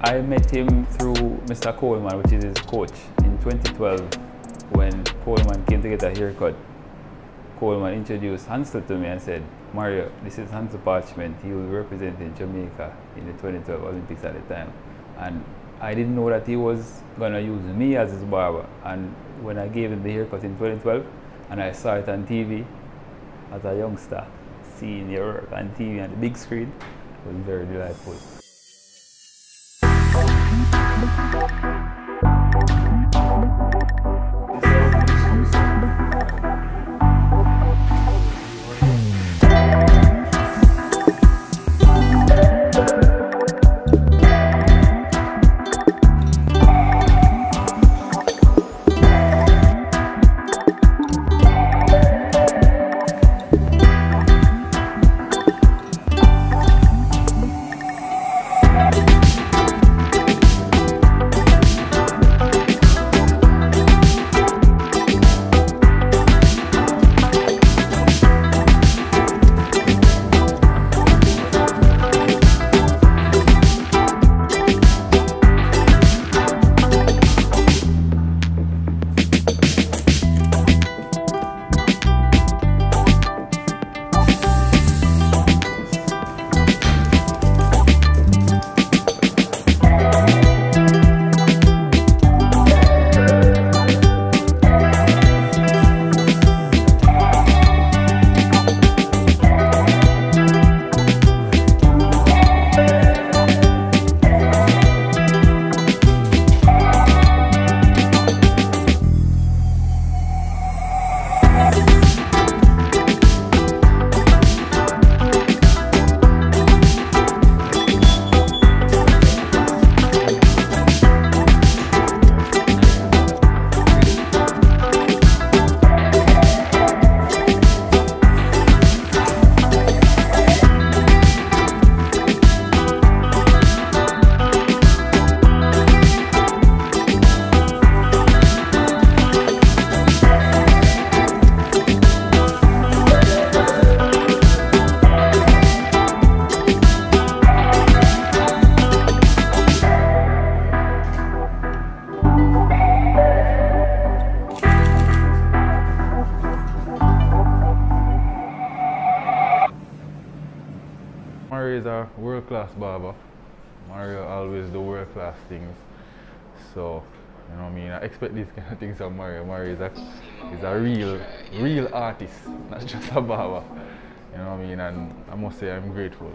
I met him through Mr. Coleman, which is his coach, in 2012 when Coleman came to get a haircut. Coleman introduced Hansle to me and said, "Mario, this is Hansle Parchment. He will represent in Jamaica in the 2012 Olympics at the time." And I didn't know that he was going to use me as his barber. And when I gave him the haircut in 2012 and I saw it on TV as a youngster, seeing your work on TV on the big screen, it was very delightful. Mario is a world-class barber. Mario always do world-class things. So, you know what I mean, I expect these kind of things from Mario. Mario is a real artist, not just a barber. You know what I mean, and I must say I'm grateful.